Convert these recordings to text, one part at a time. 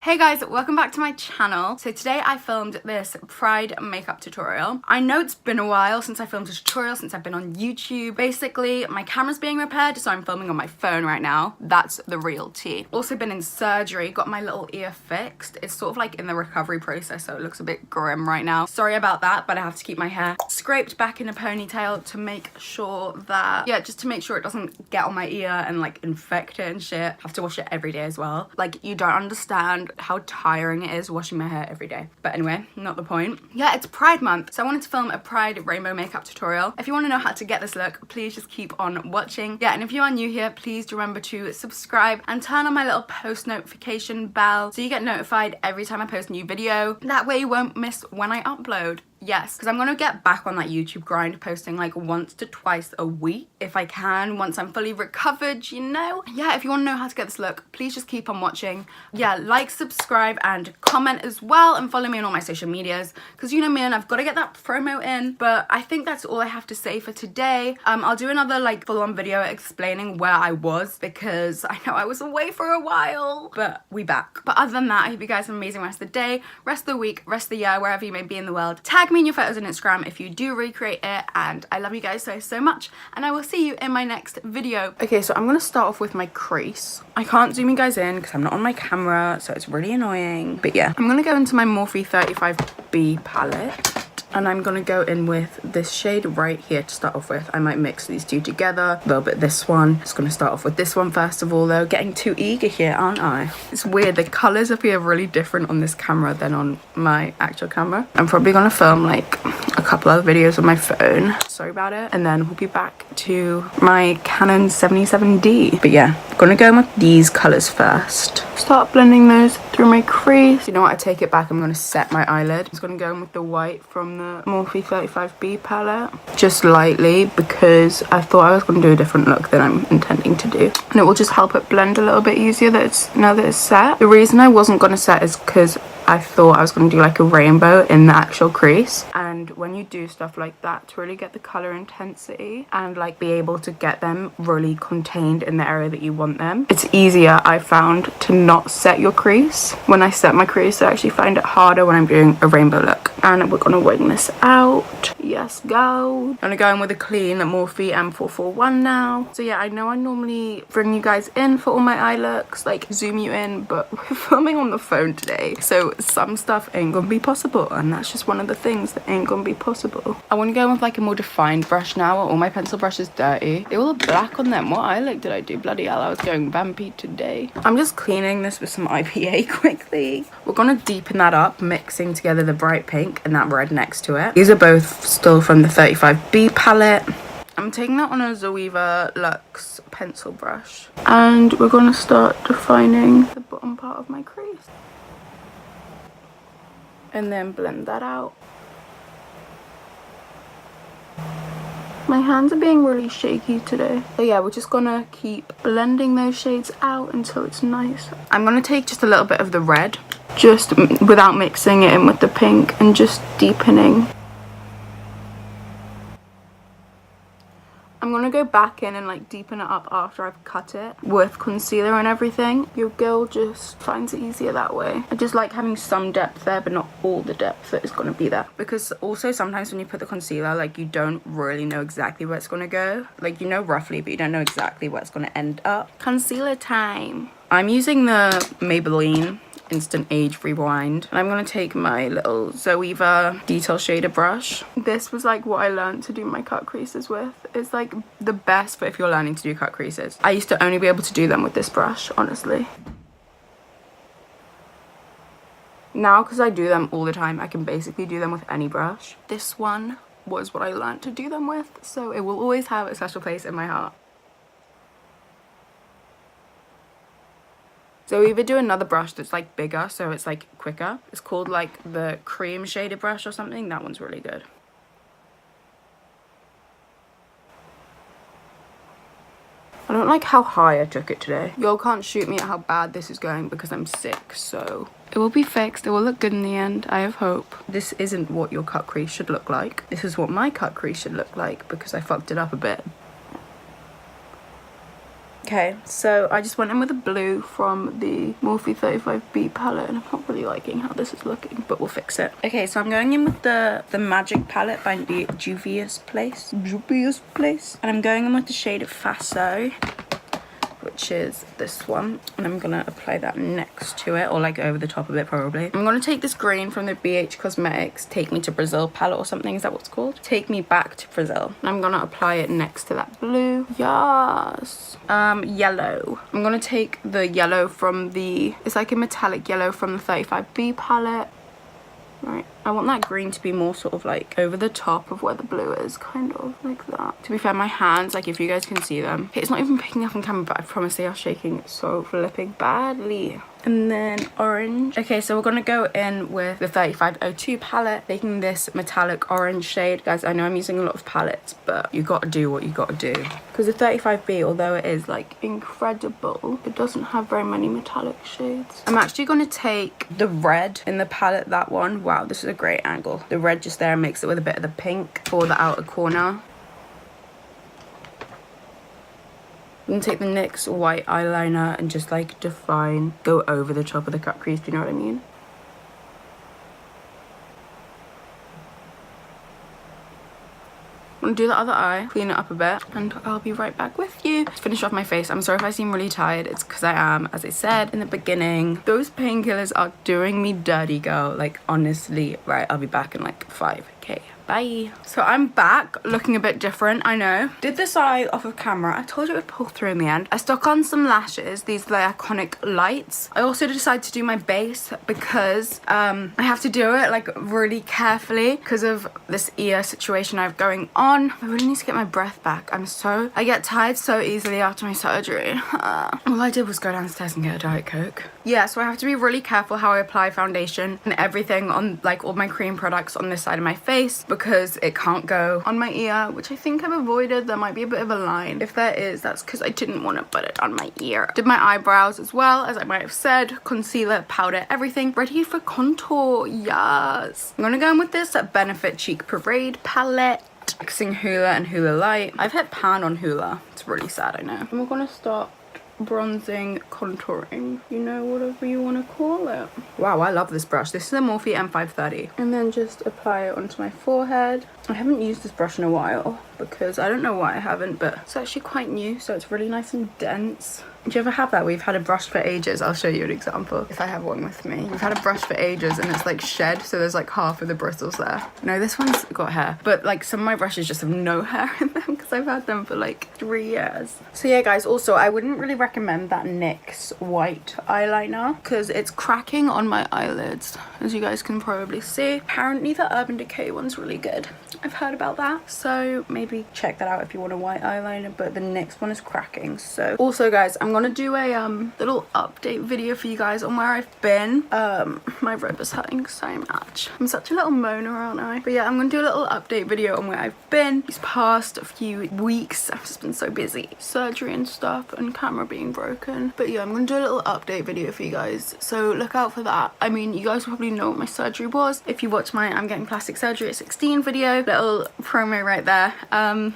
Hey guys, welcome back to my channel. So today I filmed this Pride makeup tutorial. I know it's been a while since I filmed a tutorial, since I've been on YouTube. Basically, my camera's being repaired, so I'm filming on my phone right now. That's the real tea. Also been in surgery, got my little ear fixed. It's sort of like in the recovery process, so it looks a bit grim right now. Sorry about that, but I have to keep my hair scraped back in a ponytail to make sure that, yeah, just to make sure it doesn't get on my ear and like infect it and shit. Have to wash it every day as well. Like, you don't understand how tiring it is washing my hair every day. But anyway, not the point. Yeah, it's Pride month, so I wanted to film a Pride rainbow makeup tutorial. If you want to know how to get this look, please just keep on watching. Yeah, and if you are new here, please remember to subscribe and turn on my little post notification bell so you get notified every time I post a new video. That way you won't miss when I upload. Yes, because I'm gonna get back on that YouTube grind, posting like once to twice a week if I can, once I'm fully recovered, you know. Yeah, if you want to know how to get this look, please just keep on watching. Yeah, like, subscribe and comment as well, and follow me on all my social medias, because you know me and I've got to get that promo in. But I think that's all I have to say for today. I'll do another like full-on video explaining where I was, because I know I was away for a while, but we back. But other than that, I hope you guys have an amazing rest of the day, rest of the week, rest of the year, wherever you may be in the world. Tag me in your photos on Instagram if you do recreate it, and I love you guys so much, and I will see you in my next video. Okay, so I'm gonna start off with my crease. I can't zoom you guys in because I'm not on my camera, so it's really annoying, but yeah, I'm gonna go into my Morphe 35B palette. And I'm gonna go in with this shade right here to start off with. I might mix these two together, a little bit this one. Just gonna start off with this one first of all though. Getting too eager here, aren't I? It's weird, the colors appear really different on this camera than on my actual camera. I'm probably gonna film like a couple other videos on my phone. Sorry about it. And then we'll be back to my Canon 77D. But yeah, I'm gonna go in with these colors first. Start blending those through my crease. You know what, I take it back, I'm gonna set my eyelid. I'm just gonna go in with the white from the Morphe 35B palette, just lightly, because I thought I was going to do a different look than I'm intending to do, and it will just help it blend a little bit easier now that it's set. The reason I wasn't going to set is because I thought I was going to do like a rainbow in the actual crease, and when you do stuff like that, to really get the color intensity and like be able to get them really contained in the area that you want them, it's easier, I found, to not set your crease. When I set my crease, I actually find it harder when I'm doing a rainbow look. And we're gonna wing this out. Yes, go. I'm gonna go in with a clean Morphe M441 now. So yeah, I know I normally bring you guys in for all my eye looks, like zoom you in, but we're filming on the phone today, so some stuff ain't gonna be possible, and that's just one of the things that ain't gonna be possible. I want to go in with like a more defined brush now. All my pencil brush is dirty. They all look black on them. What eye look did I do? Bloody hell, I was going vampy today. I'm just cleaning this with some IPA quickly. We're gonna deepen that up, mixing together the bright pink and that red next to it. These are both still from the 35B palette. I'm taking that on a Zoeva Luxe pencil brush, and we're gonna start defining the bottom part of my crease. And then blend that out. My hands are being really shaky today. So yeah, we're just gonna keep blending those shades out until it's nice. I'm gonna take just a little bit of the red, just without mixing it in with the pink, and just deepening. I'm gonna go back in and like deepen it up after I've cut it with concealer and everything. Your girl just finds it easier that way. I just like having some depth there, but not all the depth that is gonna be there. Because also sometimes when you put the concealer, like, you don't really know exactly where it's gonna go. Like, you know roughly, but you don't know exactly where it's gonna end up. Concealer time. I'm using the Maybelline Instant Age Rewind, and I'm gonna take my little Zoeva detail shader brush. This was like what I learned to do my cut creases with. It's like the best for if you're learning to do cut creases. I used to only be able to do them with this brush, honestly. Now, because I do them all the time, I can basically do them with any brush. This one was what I learned to do them with, so it will always have a special place in my heart. So we either do another brush that's like bigger, so it's like quicker. It's called like the cream shaded brush or something. That one's really good. I don't like how high I took it today. Y'all can't shoot me at how bad this is going because I'm sick, so it will be fixed. It will look good in the end, I have hope. This isn't what your cut crease should look like. This is what my cut crease should look like, because I fucked it up a bit. Okay, so I just went in with a blue from the Morphe 35B palette, and I'm not really liking how this is looking, but we'll fix it. Okay, so I'm going in with the Magic palette by the Juvia's Place. And I'm going in with the shade of Faso, which is this one, and I'm gonna apply that next to it, or like over the top of it probably. I'm gonna take this green from the BH Cosmetics Take Me to Brazil palette or something. Is that what's called? Take Me Back to Brazil. And I'm gonna apply it next to that blue. Yes. Yellow. I'm gonna take the yellow from the, it's like a metallic yellow from the 35B palette. Right, I want that green to be more sort of like over the top of where the blue is, kind of like that. To be fair, my hands, like if you guys can see them, okay, it's not even picking up on camera, but I promise they are shaking so flipping badly. And then orange. Okay, so we're gonna go in with the 3502 palette, taking this metallic orange shade. Guys, I know I'm using a lot of palettes, but you gotta do what you gotta do. Because the 35B, although it is like incredible, it doesn't have very many metallic shades. I'm actually gonna take the red in the palette, that one. Wow, this is a great angle. The red just there, mix it with a bit of the pink for the outer corner. I'm gonna take the NYX white eyeliner and just like define, go over the top of the cut crease, do you know what I mean? I'm gonna do the other eye, clean it up a bit, and I'll be right back with you. Let's finish off my face. I'm sorry if I seem really tired. It's because I am, as I said in the beginning. Those painkillers are doing me dirty, girl. Like, honestly. Right, I'll be back in like 5K. Bye. So I'm back, looking a bit different, I know. Did this eye off of camera. I told you it would pull through in the end. I stuck on some lashes. These are the Iconic Lights. I also decided to do my base because I have to do it like really carefully because of this ear situation I have going on. I really need to get my breath back. I get tired so easily after my surgery. All I did was go downstairs and get a Diet Coke. Yeah, so I have to be really careful how I apply foundation and everything on like all my cream products on this side of my face, because it can't go on my ear, which I think I've avoided. There might be a bit of a line. If there is, that's because I didn't want to put it on my ear. Did my eyebrows as well, as I might have said. Concealer, powder, everything. Ready for contour, yes. I'm gonna go in with this Benefit Cheek Parade palette. Mixing Hoola and Hoola Light. I've hit pan on Hoola. It's really sad, I know. And we're gonna start bronzing, contouring, you know, whatever you want to call it. Wow, I love this brush. This is a Morphe M530. And then just apply it onto my forehead. I haven't used this brush in a while because I don't know why I haven't, but it's actually quite new, so it's really nice and dense. Do you ever have that where you've had a brush for ages? I'll show you an example if I have one with me. You've had a brush for ages and it's like shed, so there's like half of the bristles there. No, this one's got hair, but like some of my brushes just have no hair in them because I've had them for like 3 years. So yeah, guys, also I wouldn't really recommend that NYX white eyeliner because it's cracking on my eyelids, as you guys can probably see. Apparently the Urban Decay one's really good. I've heard about that, so maybe check that out if you want a white eyeliner, but the NYX one is cracking. So also, guys, I'm gonna do a little update video for you guys on where I've been. My rib is hurting so much. I'm such a little moaner, aren't I? But yeah, I'm gonna do a little update video on where I've been these past few weeks. I've just been so busy, surgery and stuff, and camera being broken. But yeah, I'm gonna do a little update video for you guys, so look out for that. I mean, you guys probably know what my surgery was if you watch my I'm getting plastic surgery at 16 video. Little promo right there.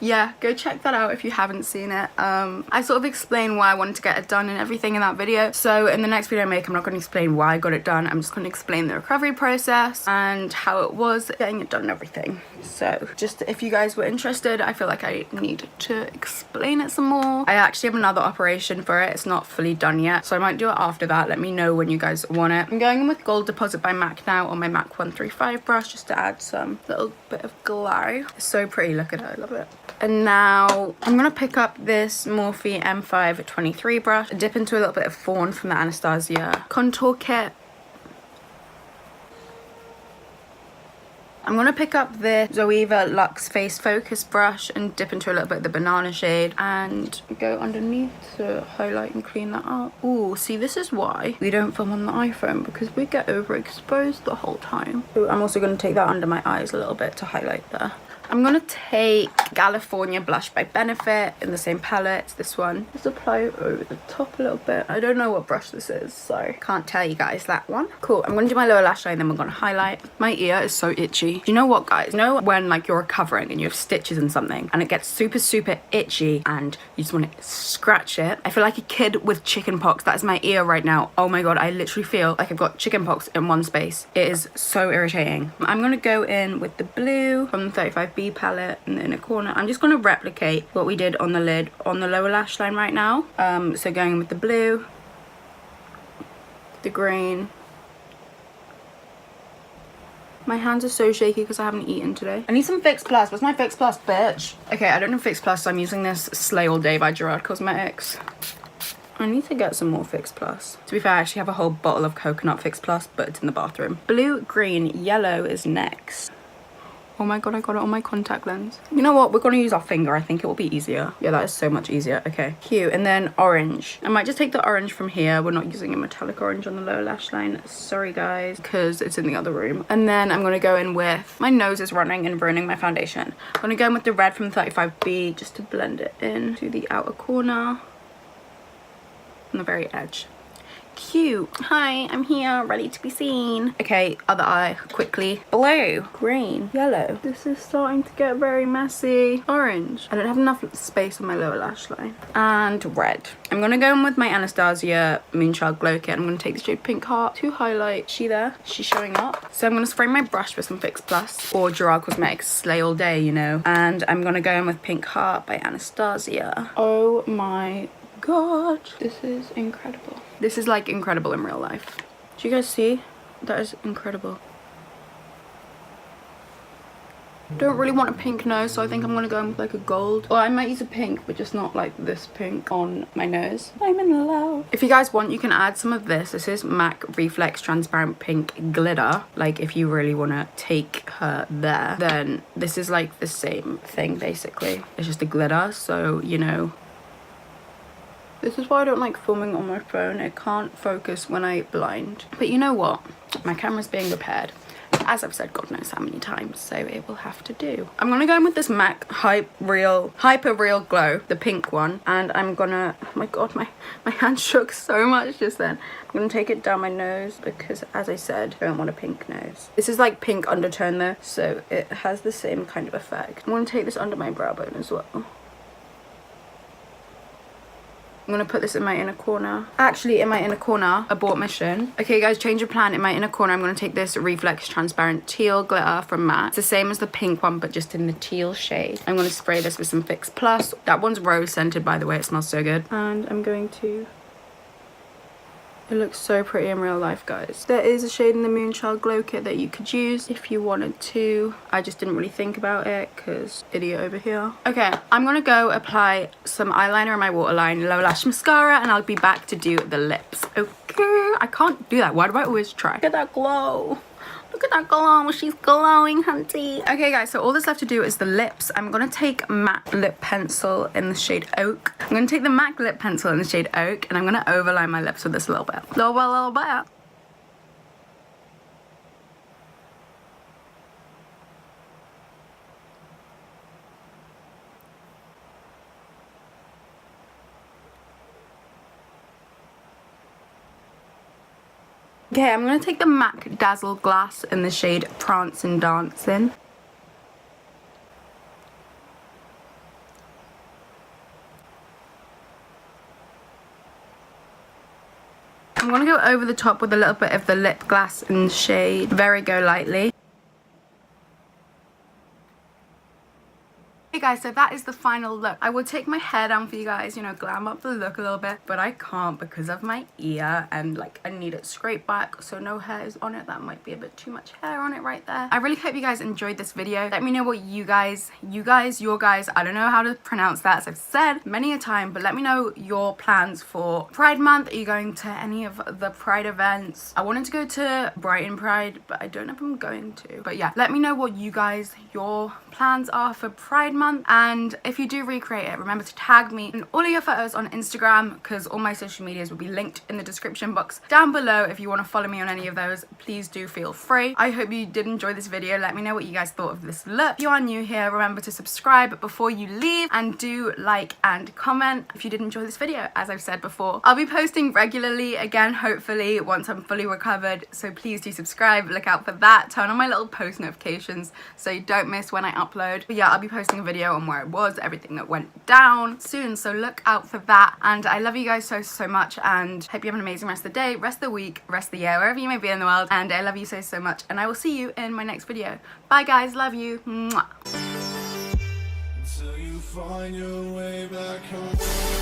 Yeah, go check that out if you haven't seen it. I sort of explain why I wanted to get it done and everything in that video. So in the next video I make, I'm not going to explain why I got it done. I'm just going to explain the recovery process and how it was getting it done and everything. So just if you guys were interested, I feel like I need to explain it some more. I actually have another operation for it. It's not fully done yet, so I might do it after that. Let me know when you guys want it. I'm going in with Gold Deposit by MAC now on my MAC 135 brush just to add some little bit of glow. It's so pretty, look at it, I love it. And now I'm gonna pick up this Morphe M523 brush, dip into a little bit of Fawn from the Anastasia contour kit. I'm gonna pick up the Zoeva Luxe Face Focus brush and dip into a little bit of the banana shade and go underneath to highlight and clean that up. Ooh, see, this is why we don't film on the iPhone, because we get overexposed the whole time. Ooh, I'm also gonna take that under my eyes a little bit to highlight there. I'm gonna take California Blush by Benefit in the same palette. It's this one. Just apply it over the top a little bit. I don't know what brush this is, so can't tell you guys that one. Cool, I'm gonna do my lower lash line, then we're gonna highlight. My ear is so itchy. Do you know what, guys? You know when like you're recovering and you have stitches and something and it gets super, super itchy and you just want to scratch it? I feel like a kid with chicken pox. That is my ear right now. Oh my God, I literally feel like I've got chicken pox in one space. It is so irritating. I'm gonna go in with the blue from the 35B palette in the inner corner. I'm just gonna replicate what we did on the lid on the lower lash line right now. So going in with the blue, the green. My hands are so shaky because I haven't eaten today. I need some Fix Plus. Where's my Fix Plus, bitch? Okay, I don't have Fix Plus, so I'm using this Slay All Day by Gerard Cosmetics. I need to get some more Fix Plus. To be fair, I actually have a whole bottle of coconut Fix Plus, but it's in the bathroom. Blue, green, yellow is next. Oh my God, I got it on my contact lens. You know what? We're gonna use our finger. I think it will be easier. Yeah, that is so much easier. Okay, cute. And then orange. I might just take the orange from here. We're not using a metallic orange on the lower lash line. Sorry, guys, because it's in the other room. And then I'm gonna go in with, my nose is running and ruining my foundation. I'm gonna go in with the red from 35B just to blend it in to the outer corner on the very edge. Cute. Hi, I'm here, ready to be seen. Okay, other eye, quickly. Blue, green, yellow. This is starting to get very messy. Orange. I don't have enough space on my lower lash line. And red. I'm gonna go in with my Anastasia Moonchild Glow Kit. I'm gonna take the shade Pink Heart to highlight. She there? She's showing up. So I'm gonna spray my brush with some Fix Plus or Gerard Cosmetics Slay All Day, you know. And I'm gonna go in with Pink Heart by Anastasia. Oh my God, this is incredible. This is like incredible in real life. Do you guys see? That is incredible. Don't really want a pink nose, so I think I'm gonna go in with like a gold. Or I might use a pink, but just not like this pink on my nose. I'm in love. If you guys want, you can add some of this. This is MAC Reflex Transparent Pink Glitter. Like if you really wanna take her there, then this is like the same thing basically. It's just a glitter, so you know. This is why I don't like filming on my phone. It can't focus when I blind. But you know what? My camera's being repaired. As I've said God knows how many times, so it will have to do. I'm gonna go in with this MAC Hyper Real Glow, the pink one. And I'm gonna, oh my God, my hand shook so much just then. I'm gonna take it down my nose because, as I said, I don't want a pink nose. This is like pink undertone though, so it has the same kind of effect. I'm gonna take this under my brow bone as well. I'm gonna put this in my inner corner. Actually, in my inner corner, abort mission. Okay, guys, change of plan. In my inner corner, I'm gonna take this Reflex Transparent Teal Glitter from MAC. It's the same as the pink one, but just in the teal shade. I'm gonna spray this with some Fix Plus. That one's rose scented, by the way. It smells so good. And I'm going to... It looks so pretty in real life, guys. There is a shade in the Moonchild Glow Kit that you could use if you wanted to. I just didn't really think about it because idiot over here. Okay, I'm gonna go apply some eyeliner in my waterline, lower lash mascara, and I'll be back to do the lips. Okay, I can't do that. Why do I always try? Look at that glow. Look at that glow. She's glowing, hunty. Okay, guys, so all that's left to do is the lips. I'm gonna take MAC lip pencil in the shade Oak. I'm gonna take the MAC lip pencil in the shade Oak, and I'm gonna overline my lips with this a little bit. Little bit. Okay, I'm gonna take the MAC Dazzle Glass in the shade Prancin' Dancin'. I'm gonna go over the top with a little bit of the lip glass in the shade Very Go Lightly. Hey guys, so that is the final look. I will take my hair down for you guys, you know, glam up the look a little bit, but I can't because of my ear and like I need it scraped back so no hair is on it. That might be a bit too much hair on it right there. I really hope you guys enjoyed this video. Let me know what your guys, I don't know how to pronounce that as I've said many a time, but let me know your plans for Pride Month. Are you going to any of the Pride events? I wanted to go to Brighton Pride, but I don't know if I'm going to. But yeah, let me know what you guys, your plans are for Pride Month. month. And if you do recreate it, remember to tag me in all of your photos on Instagram, because all my social medias will be linked in the description box down below. If you want to follow me on any of those, please do feel free. I hope you did enjoy this video. Let me know what you guys thought of this look. If you are new here, remember to subscribe before you leave, and do like and comment if you did enjoy this video. As I've said before, I'll be posting regularly again, hopefully once I'm fully recovered, so please do subscribe, look out for that, turn on my little post notifications so you don't miss when I upload. But yeah, I'll be posting a video on where I was, everything that went down soon, so look out for that. And I love you guys so much, and hope you have an amazing rest of the day, rest of the week, rest of the year, wherever you may be in the world. And I love you so much, and I will see you in my next video. Bye guys, love you. Mwah. Until you find your way back home.